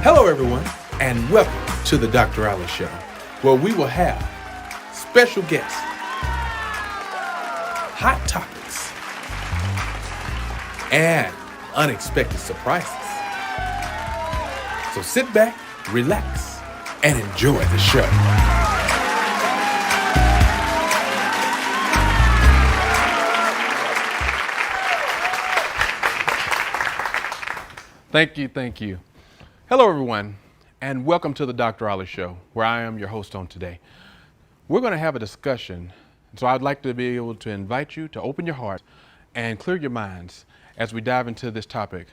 Hello, everyone, and welcome to the Dr. Ollie Show, where we will have special guests, hot topics, and unexpected surprises. So sit back, relax, and enjoy the show. Thank you. Hello, everyone, and welcome to the Dr. Ollie Show, where I am your host on today. We're going to have a discussion, so I'd like to be able to invite you to open your heart and clear your minds as we dive into this topic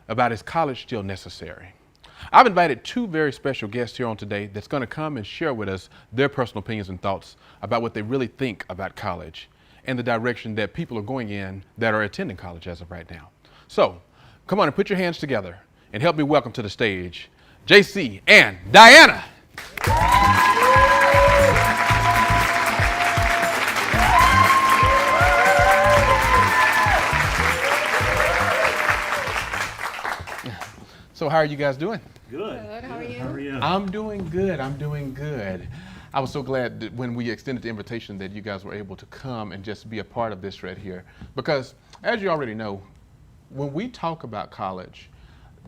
about is college still necessary? I've invited two very special guests here on today that's going to come and share with us their personal opinions and thoughts about what they really think about college and the direction that people are going in that are attending college as of right now. So, come on and put your hands together and help me welcome to the stage JC and Diana. So how are you guys doing? Good. How are you? How are you? I'm doing good. I was so glad that when we extended the invitation that you guys were able to come and just be a part of this right here. Because as you already know, when we talk about college,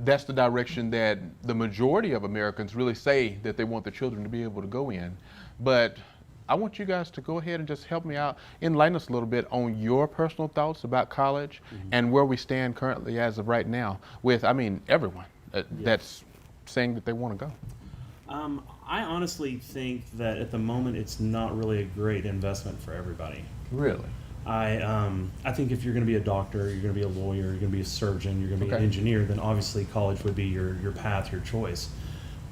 that's the direction that the majority of Americans really say that they want their children to be able to go in. But I want you guys to go ahead and just help me out, enlighten us a little bit on your personal thoughts about college and where we stand currently as of right now with, everyone that's saying that they want to go. I honestly think that at the moment it's not really a great investment for everybody. Really? I think if you're going to be a doctor, you're going to be a lawyer, you're going to be a surgeon, you're going to be an Okay. engineer, then obviously college would be your path, your choice.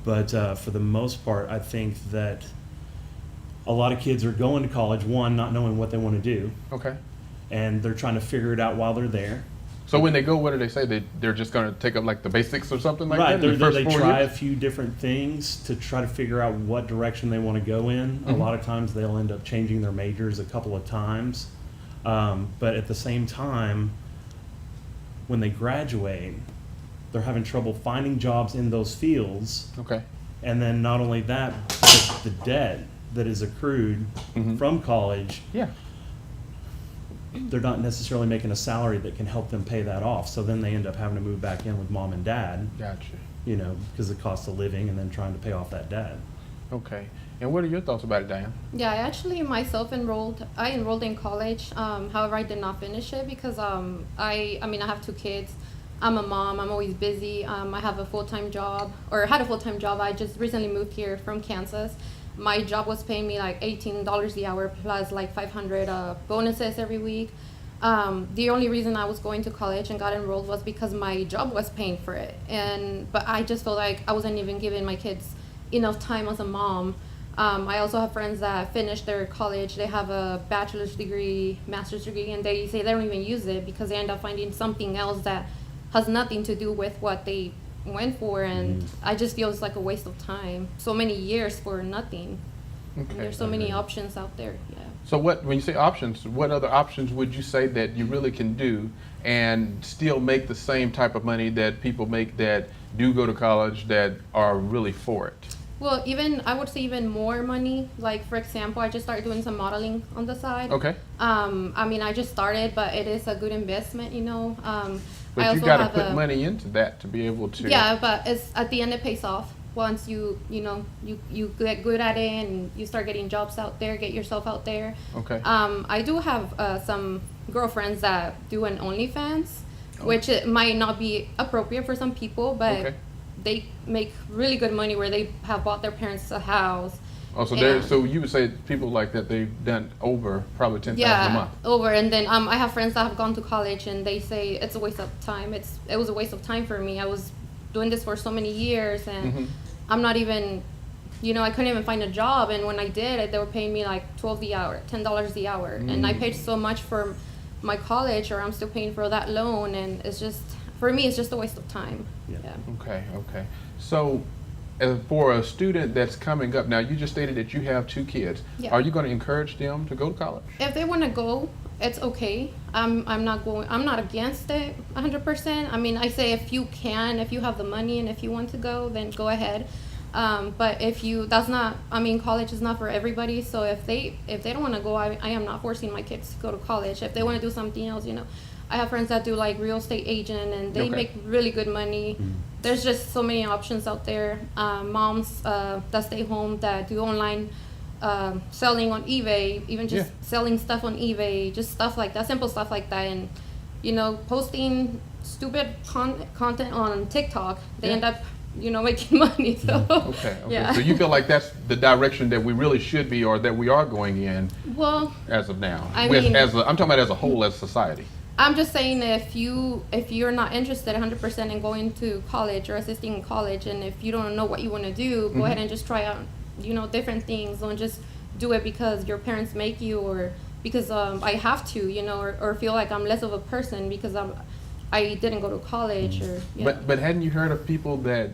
But for the most part, I think that a lot of kids are going to college, one, not knowing what they want to do, Okay. and they're trying to figure it out while they're there. So when they go, what do they say? They're just going to take up like the basics or something like Right, that? in the they first 4 try years? a few different things to try to figure out what direction they want to go in. A lot of times they'll end up changing their majors a couple of times. But at the same time, when they graduate, they're having trouble finding jobs in those fields. Okay. And then not only that, but the debt that is accrued from college, Yeah. they're not necessarily making a salary that can help them pay that off. So then they end up having to move back in with mom and dad, Gotcha. because of the cost of living and then trying to pay off that debt. Okay. And what are your thoughts about it, Diane? Yeah, I actually myself enrolled in college. However, I did not finish it because I have two kids. I'm a mom. I'm always busy. I have a full-time job, or had a full-time job. I just recently moved here from Kansas. My job was paying me like $18 the hour plus like 500 bonuses every week. The only reason I was going to college and got enrolled was because my job was paying for it. But I just felt like I wasn't even giving my kids enough time as a mom. I also have friends that finished their college. They have a bachelor's degree, master's degree, and they say they don't even use it because they end up finding something else that has nothing to do with what they went for. And I just feel it's like a waste of time. So many years for nothing. And Okay. there's so many options out there. Yeah. So when you say options, what other options would you say that you really can do and still make the same type of money that people make that do go to college that are really for it? Well, I would say even more money. Like, for example, I just started doing some modeling on the side. Okay. I just started, but it is a good investment, But I you also got to have put money into that to be able to. Yeah, but it's at the end it pays off once you get good at it and you start getting jobs out there, get yourself out there. Okay. I do have some girlfriends that do an OnlyFans, which it might not be appropriate for some people, but Okay. they make really good money where they have bought their parents a house. Oh, so And- so you would say people like that they've done over probably 10,000 a Yeah, month. over. And then I have friends that have gone to college and they say it's a waste of time. It was a waste of time for me. I was doing this for so many years and I'm not even, I couldn't even find a job. And when I did, they were paying me like $12 the hour, $10 the hour. And I paid so much for my college, or I'm still paying for that loan. And it's just, for me, it's just a waste of time. Yeah. Okay. So for a student that's coming up, now you just stated that you have two kids. Yeah. Are you going to encourage them to go to college? If they want to go, it's okay. I'm not against it 100%. I mean, I say if you have the money and if you want to go, then go ahead. But college is not for everybody. So if they don't want to go, I am not forcing my kids to go to college. If they want to do something else, I have friends that do like real estate agent and they make really good money. There's just so many options out there. Moms that stay home that do online selling on eBay, even just selling stuff on eBay, just stuff like that, simple stuff like that, and posting stupid content on TikTok. They end up making money. So okay. So you feel like that's the direction that we really should be, or that we are going in? Well, as of now, I'm talking about as a whole, as society. I'm just saying, if you're not interested 100% in going to college or assisting in college, and if you don't know what you want to do, go ahead and just try out different things. Don't just do it because your parents make you, or because I have to, or feel like I'm less of a person because I didn't go to college. Or But hadn't you heard of people that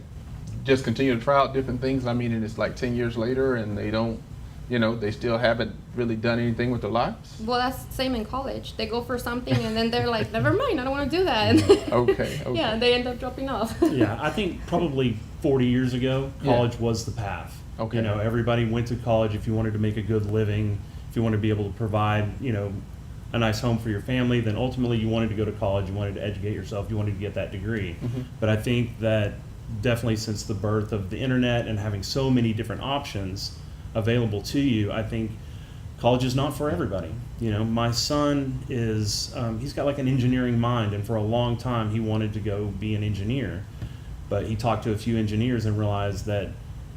just continue to try out different things? I mean, and it's like 10 years later and they don't, they still haven't really done anything with their lives? Well, that's the same in college. They go for something and then they're like, never mind, I don't want to do that. Okay. Yeah, they end up dropping off. Yeah, I think probably 40 years ago, college was the path. Okay. Everybody went to college if you wanted to make a good living, if you wanted to be able to provide, a nice home for your family, then ultimately you wanted to go to college, you wanted to educate yourself, you wanted to get that degree. But I think that definitely since the birth of the internet and having so many different options available to you, I think college is not for everybody. My son is, he's got like an engineering mind, and for a long time he wanted to go be an engineer. But he talked to a few engineers and realized that,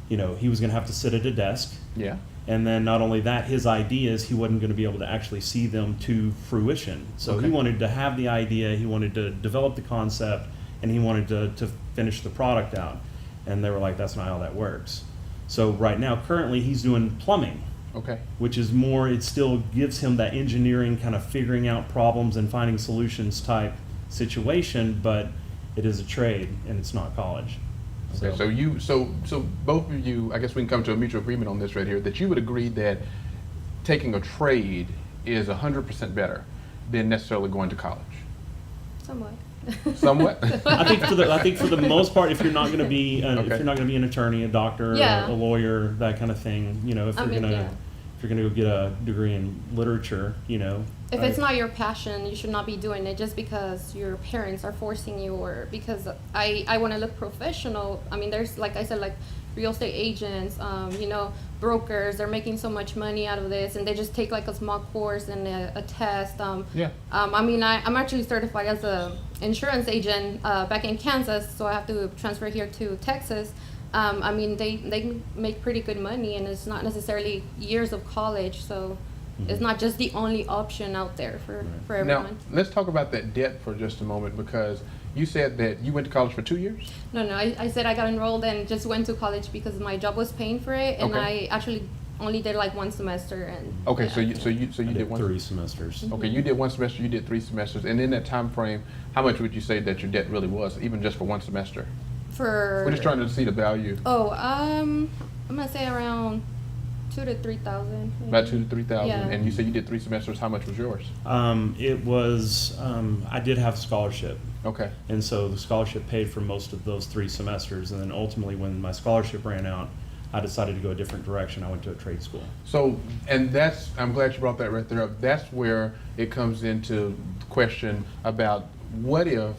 he was going to have to sit at a desk. Yeah. And then not only that, his ideas, he wasn't going to be able to actually see them to fruition. So he wanted to have the idea, he wanted to develop the concept, and he wanted to finish the product out. And they were like, that's not how that works. So right now, currently, he's doing plumbing. Okay. Which is more, it still gives him that engineering kind of figuring out problems and finding solutions type situation, but it is a trade and it's not college. Okay, so both of you, I guess we can come to a mutual agreement on this right here, that you would agree that taking a trade is 100% better than necessarily going to college. Somewhat. Somewhat. I think for the most part, if you're not going to be an attorney, a doctor, a lawyer, that kind of thing, if you're going to go get a degree in literature, if it's not your passion, you should not be doing it just because your parents are forcing you, or because I want to look professional. I mean, there's, like I said, like real estate agents, brokers, they're making so much money out of this, and they just take like a small course and a test. I'm actually certified as a insurance agent back in Kansas, so I have to transfer here to Texas. They make pretty good money, and it's not necessarily years of college, so it's not just the only option out there for everyone. Now, let's talk about that debt for just a moment, because you said that you went to college for 2 years? No, I said I got enrolled and just went to college because my job was paying for it, and I actually only did like one semester. And okay, so you did one 3 semesters. Okay, you did one semester, you did 3 semesters, and in that time frame, how much would you say that your debt really was, even just for one semester? We're just trying to see the value. I'm gonna say around $2,000 to $3,000. About $2,000 to $3,000. Yeah. And you said you did 3 semesters. How much was yours? It was I did have a scholarship. Okay. And so the scholarship paid for most of those 3 semesters, and then ultimately when my scholarship ran out, I decided to go a different direction. I went to a trade school. So, and I'm glad you brought that right there up. That's where it comes into the question about what if,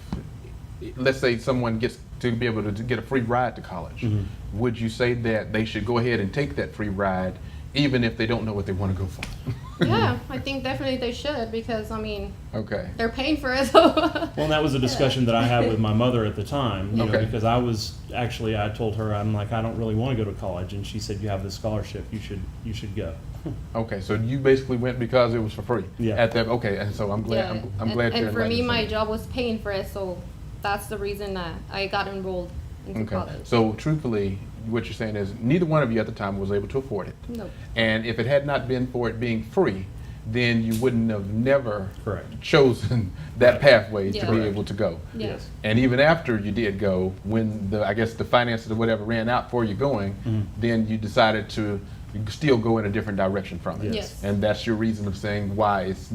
let's say someone gets to be able to get a free ride to college. Would you say that they should go ahead and take that free ride even if they don't know what they want to go for? Yeah, I think definitely they should, because okay, they're paying for it. So. Well, and that was a discussion that I had with my mother at the time, because I told her, I'm like, I don't really want to go to college, and she said, you have this scholarship, you should go. Okay, so you basically went because it was for free. Yeah. Okay, and so I'm glad. I'm glad. And for me, my job was paying for it, so that's the reason that I got enrolled into college. So truthfully, what you're saying is neither one of you at the time was able to afford it. No. And if it had not been for it being free, then you wouldn't have never chosen that pathway to be able to go. Yes. And even after you did go, when the finances or whatever ran out for you going, then you decided to still go in a different direction from it. Yes. And that's your reason of saying why it's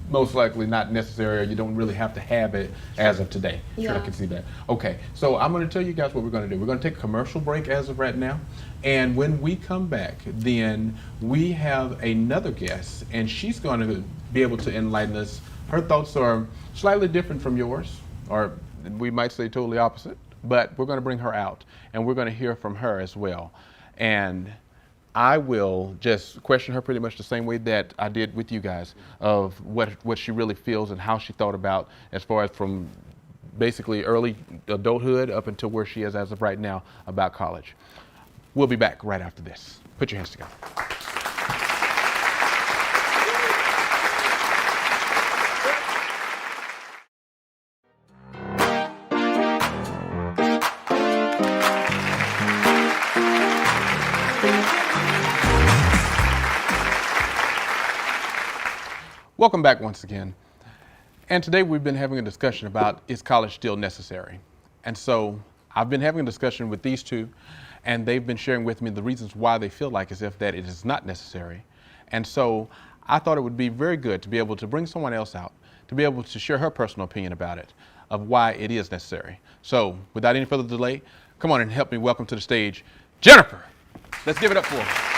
most likely not necessary, or you don't really have to have it as of today. Sure, I Yeah. can see that. Okay, so I'm going to tell you guys what we're going to do. We're going to take a commercial break as of right now, and when we come back, then we have another guest, and she's going to be able to enlighten us. Her thoughts are slightly different from yours, or we might say totally opposite, but we're going to bring her out, and we're going to hear from her as well. And I will just question her pretty much the same way that I did with you guys, of what she really feels and how she thought about, as far as from basically early adulthood up until where she is as of right now, about college. We'll be back right after this. Put your hands together. Welcome back once again. And today we've been having a discussion about, is college still necessary? And so I've been having a discussion with these two, and they've been sharing with me the reasons why they feel like as if that it is not necessary. And so I thought it would be very good to be able to bring someone else out, to be able to share her personal opinion about it, of why it is necessary. So without any further delay, come on and help me welcome to the stage, Jennifer. Let's give it up for her.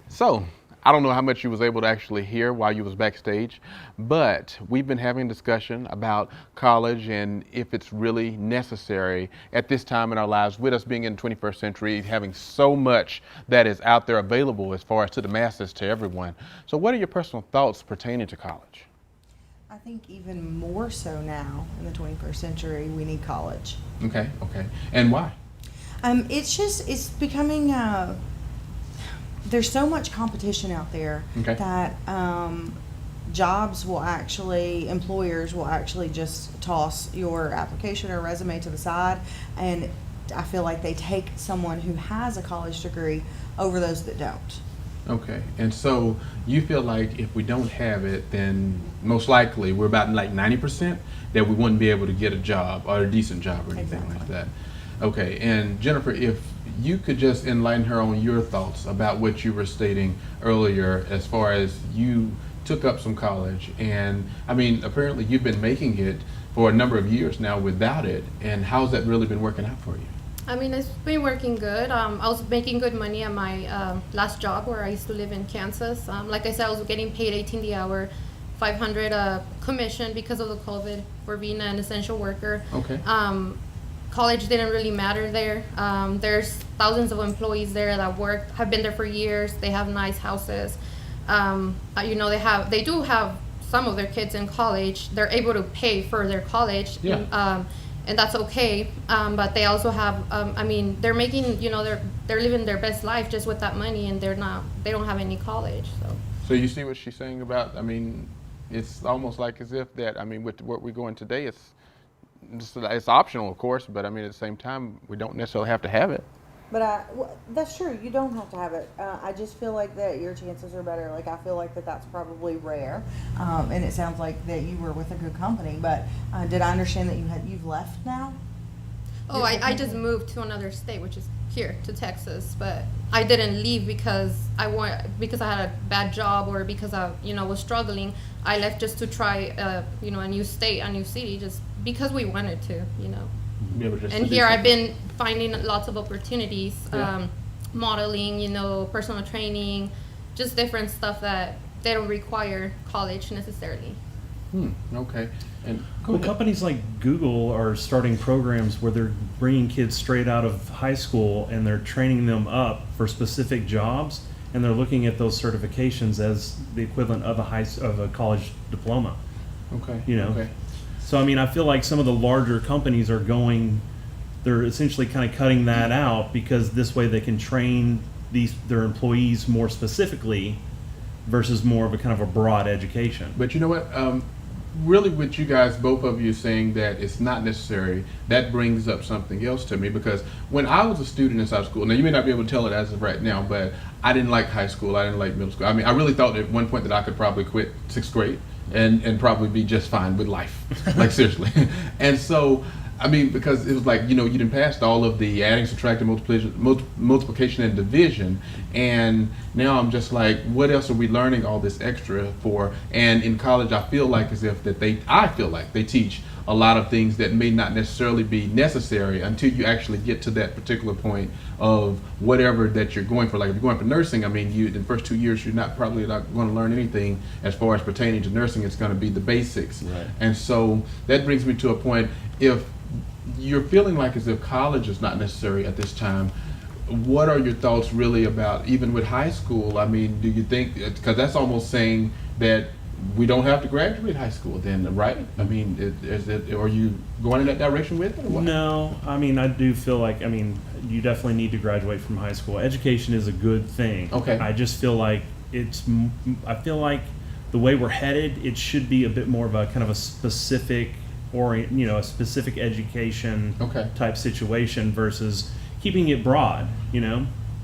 So, I don't know how much you was able to actually hear while you was backstage, but we've been having a discussion about college and if it's really necessary at this time in our lives, with us being in the 21st century, having so much that is out there available as far as to the masses, to everyone. So what are your personal thoughts pertaining to college? I think even more so now in the 21st century, we need college. Okay. And why? It's becoming, there's so much competition out there that employers will actually just toss your application or resume to the side, and I feel like they take someone who has a college degree over those that don't. Okay, and so you feel like if we don't have it, then most likely we're about like 90% that we wouldn't be able to get a job or a decent job or anything like that. Okay, and Jennifer, if you could just enlighten her on your thoughts about what you were stating earlier, as far as you took up some college, and I mean, apparently you've been making it for a number of years now without it, and how's that really been working out for you? I mean, it's been working good. I was making good money at my last job where I used to live in Kansas. Like I said, I was getting paid $18 the hour, $500 commission because of the COVID for being an essential worker. Okay. College didn't really matter there. There's thousands of employees there that have been there for years. They have nice houses. They do have some of their kids in college. They're able to pay for their college. Yeah. And that's okay, but they also have, they're making, they're living their best life just with that money, and they don't have any college, so. So you see what she's saying about, I mean, it's almost like as if that, I mean, with what we're going today, it's optional, of course, but I mean, at the same time, we don't necessarily have to have it. But that's true. You don't have to have it. I just feel like that your chances are better. Like, I feel like that's probably rare. And it sounds like that you were with a good company. But did I understand that you've left now? Oh, I just moved to another state, which is here to Texas. But I didn't leave because I had a bad job or because I was struggling. I left just to try a new state, a new city, just because we wanted to. And here I've been finding lots of opportunities, modeling, personal training, just different stuff that they don't require college necessarily. Okay. And companies like Google are starting programs where they're bringing kids straight out of high school and they're training them up for specific jobs, and they're looking at those certifications as the equivalent of a college diploma. Okay. Okay. So, I mean, I feel like some of the larger companies they're essentially kind of cutting that out because this way they can train their employees more specifically versus more of a kind of a broad education. But you know what? Really, with you guys, both of you saying that it's not necessary, that brings up something else to me, because when I was a student in South School, now you may not be able to tell it as of right now, but I didn't like high school, I didn't like middle school. I mean, I really thought at one point that I could probably quit 6th grade and probably be just fine with life, like seriously. And so I mean, because it was like, you didn't pass all of the adding, subtracting, multiplication and division, and now I'm just like, what else are we learning all this extra for? And in college, I feel like I feel like they teach a lot of things that may not necessarily be necessary until you actually get to that particular point of whatever that you're going for. Like if you're going for nursing, I mean, in the first 2 years, you're probably not going to learn anything as far as pertaining to nursing. It's going to be the basics. Right. And so that brings me to a point, if you're feeling like as if college is not necessary at this time, what are your thoughts really about even with high school? I mean, do you think, because that's almost saying that we don't have to graduate high school then, right? I mean, are you going in that direction with it or what? No, I mean, I do feel like, you definitely need to graduate from high school. Education is a good thing. Okay. I just feel like I feel like the way we're headed, it should be a bit more of a kind of a specific a specific education Okay. type situation versus keeping it broad,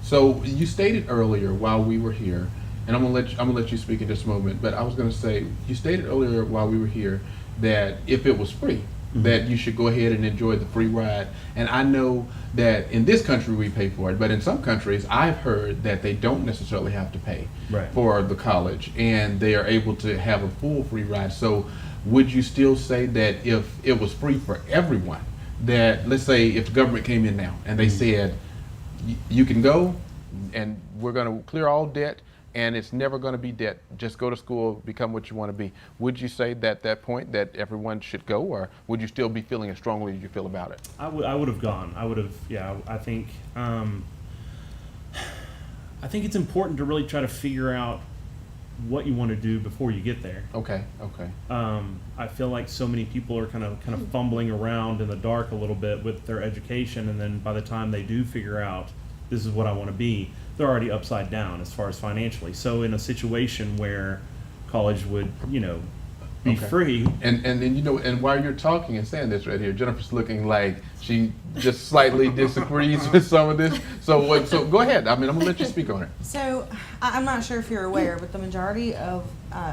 So you stated earlier while we were here, and I'm gonna let you speak in just a moment, but I was gonna say, you stated earlier while we were here that if it was free, that you should go ahead and enjoy the free ride. And I know that in this country we pay for it, but in some countries I've heard that they don't necessarily have to pay Right. for the college, and they are able to have a full free ride. So would you still say that if it was free for everyone, that let's say if the government came in now and they said, you can go and we're going to clear all debt and it's never going to be debt, just go to school, become what you want to be, would you say that point that everyone should go, or would you still be feeling as strongly as you feel about it? I would have gone. I think it's important to really try to figure out what you want to do before you get there. Okay. I feel like so many people are kind of fumbling around in the dark a little bit with their education, and then by the time they do figure out this is what I want to be, they're already upside down as far as financially. So in a situation where college would, be Okay. free. And then and while you're talking and saying this right here, Jennifer's looking like she just slightly disagrees with some of this. So go ahead. I mean, I'm gonna let you speak on it. So I'm not sure if you're aware, but the majority of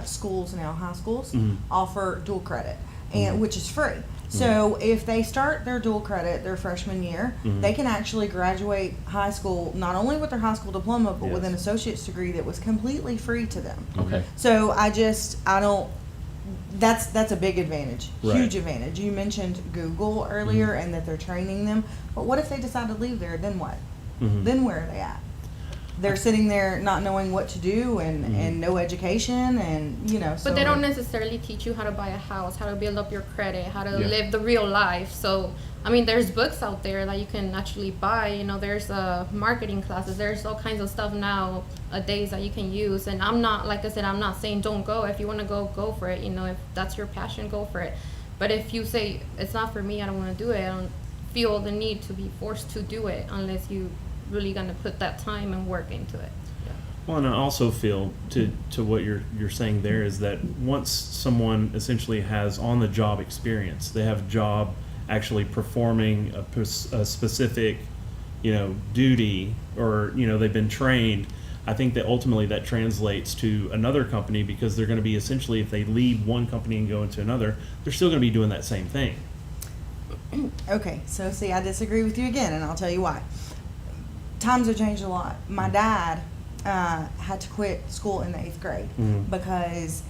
schools now, high schools, offer dual credit, and which is free. So if they start their dual credit their freshman year, they can actually graduate high school not only with their high school diploma, but with an associate's degree that was completely free to them. Okay. So I don't. That's a big advantage, Right. huge advantage. You mentioned Google earlier and that they're training them, but what if they decide to leave there? Then what? Then where are they at? They're sitting there not knowing what to do and no education and But they don't necessarily teach you how to buy a house, how to build up your credit, how to live the real life. So, there's books out there that you can actually buy. There's marketing classes. There's all kinds of stuff nowadays that you can use. And I'm not, like I said, I'm not saying don't go. If you want to go for it. If that's your passion, go for it. But if you say, it's not for me, I don't want to do it, I don't feel the need to be forced to do it unless you really going to put that time and work into it. Well, and I also feel to what you're saying there is that once someone essentially has on-the-job experience, they have a job actually performing a specific, duty, or they've been trained. I think that ultimately that translates to another company, because they're going to be essentially, if they leave one company and go into another, they're still going to be doing that same thing. Okay, so see, I disagree with you again, and I'll tell you why. Times have changed a lot. My dad had to quit school in the 8th grade because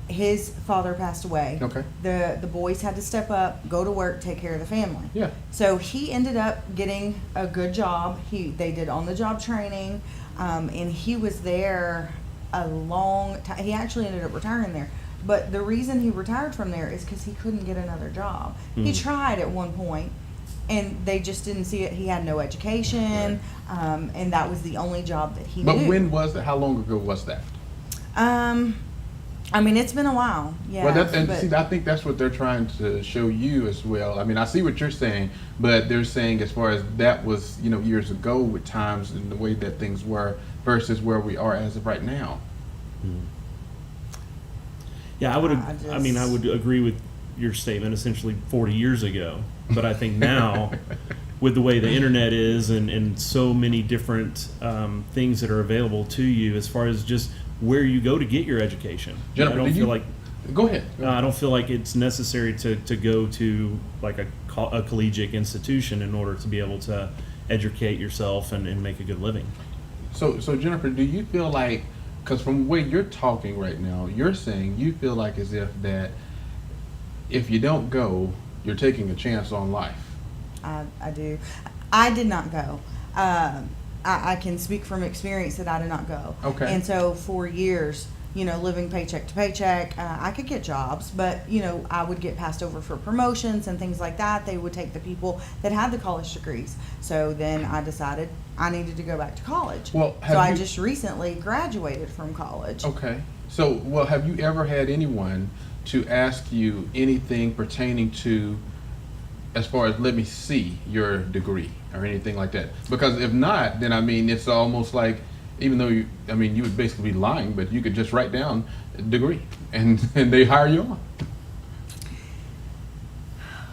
his father passed away. Okay. The boys had to step up, go to work, take care of the family. Yeah. So he ended up getting a good job. They did on-the-job training, and he was there a long time. He actually ended up retiring there. But the reason he retired from there is because he couldn't get another job. He tried at one point, and they just didn't see it. He had no education, and that was the only job that he knew. But when was that? How long ago was that? It's been a while. Yeah. Well, see, I think that's what they're trying to show you as well. I see what you're saying, but they're saying as far as that was, years ago with times and the way that things were versus where we are as of right now. Yeah, I would agree with your statement essentially 40 years ago. But I think now, with the way the internet is and so many different things that are available to you as far as just where you go to get your education. Jennifer, I don't feel like... Go ahead. I don't feel like it's necessary to go to like a collegiate institution in order to be able to educate yourself and make a good living. So Jennifer, do you feel like, because from the way you're talking right now, you're saying you feel like as if that if you don't go, you're taking a chance on life. I do. I did not go. I can speak from experience that I did not go. Okay. And so for years, living paycheck to paycheck, I could get jobs, but, I would get passed over for promotions and things like that. They would take the people that had the college degrees. So then I decided I needed to go back to college. Well, so I just recently graduated from college. Okay. So, well, have you ever had anyone to ask you anything pertaining to, as far as let me see your degree or anything like that? Because if not, then it's almost like, even though you would basically be lying, but you could just write down degree and they hire you on.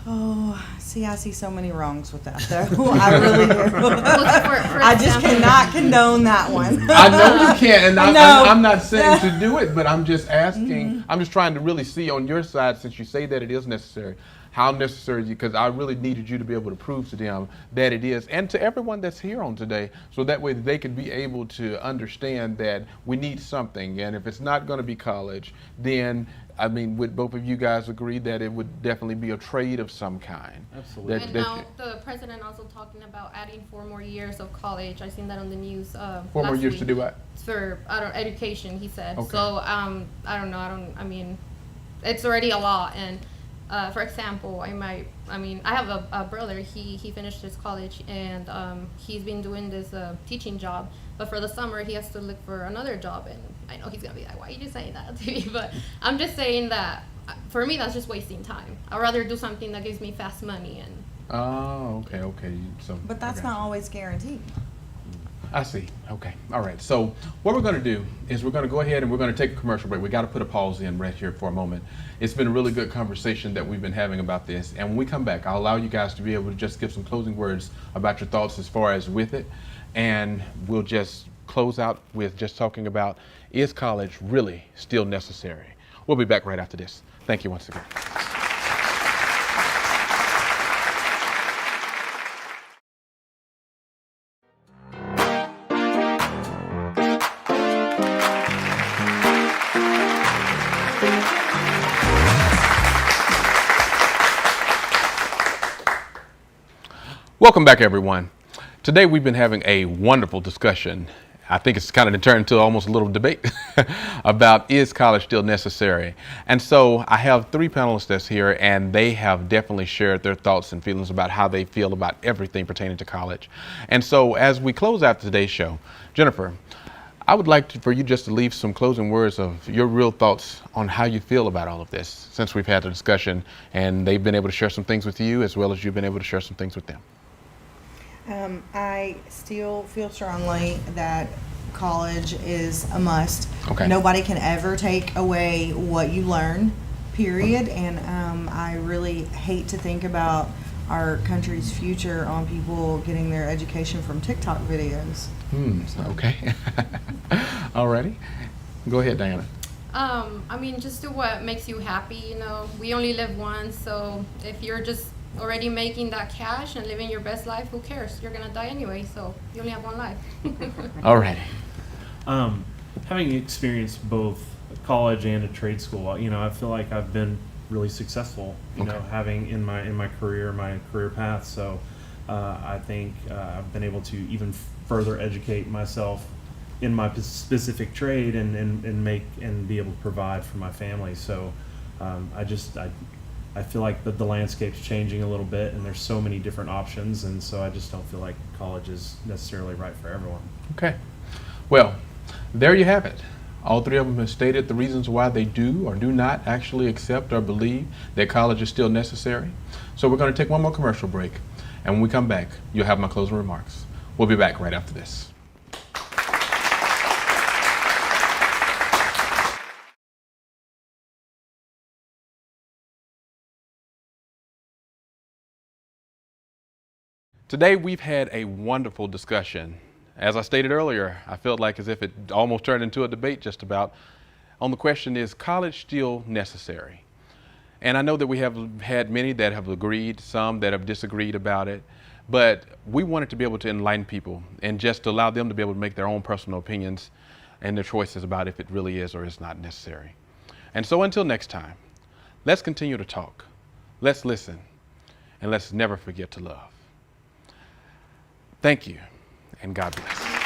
Oh, see, I see so many wrongs with that, though. I really do. For I just cannot condone that one. I know you can't, and No. I'm not saying to do it, but I'm just asking. I'm just trying to really see on your side, since you say that it is necessary, how necessary, because I really needed you to be able to prove to them that it is, and to everyone that's here on today, so that way they could be able to understand that we need something, and if it's not going to be college, then would both of you guys agree that it would definitely be a trade of some kind? Absolutely. And now the president also talking about adding 4 more years of college. I seen that on the news. 4 more years to do what? For education, he said. Okay. So I don't know. It's already a lot. And for example, I have a brother. He finished his college and he's been doing this teaching job. But for the summer, he has to look for another job, and I know he's gonna be like, "Why are you just saying that to me?" But I'm just saying that for me, that's just wasting time. I'd rather do something that gives me fast money. And Oh, okay. So, But that's not always guaranteed. I see. Okay. All right. So what we're going to do is we're going to go ahead and we're going to take a commercial break. We got to put a pause in right here for a moment. It's been a really good conversation that we've been having about this. And when we come back, I'll allow you guys to be able to just give some closing words about your thoughts as far as with it. And we'll just close out with just talking about, is college really still necessary? We'll be back right after this. Thank you once again. Welcome back, everyone. Today we've been having a wonderful discussion. I think it's kind of turned into almost a little debate about, is college still necessary? And so I have 3 panelists that's here, and they have definitely shared their thoughts and feelings about how they feel about everything pertaining to college. And so as we close out today's show, Jennifer, I would like for you just to leave some closing words of your real thoughts on how you feel about all of this, since we've had the discussion and they've been able to share some things with you as well as you've been able to share some things with them. I still feel strongly that college is a must. Okay. Nobody can ever take away what you learn, period. And I really hate to think about our country's future on people getting their education from TikTok videos. Okay. Alrighty. Go ahead, Diana. Just do what makes you happy. We only live once, so if you're just already making that cash and living your best life, who cares? You're gonna die anyway, so you only have one life. Alrighty. Having experienced both college and a trade school, I feel like I've been really successful, having in my career path. So I think I've been able to even further educate myself in my specific trade and make and be able to provide for my family. So I feel like the landscape's changing a little bit, and there's so many different options, and so I just don't feel like college is necessarily right for everyone. Okay. Well, there you have it. All 3 of them have stated the reasons why they do or do not actually accept or believe that college is still necessary. So we're going to take one more commercial break, and when we come back, you'll have my closing remarks. We'll be back right after this. Today we've had a wonderful discussion. As I stated earlier, I felt like as if it almost turned into a debate just about on the question, is college still necessary? And I know that we have had many that have agreed, some that have disagreed about it, but we wanted to be able to enlighten people and just allow them to be able to make their own personal opinions and their choices about if it really is or is not necessary. And so until next time, let's continue to talk, let's listen, and let's never forget to love. Thank you, and God bless.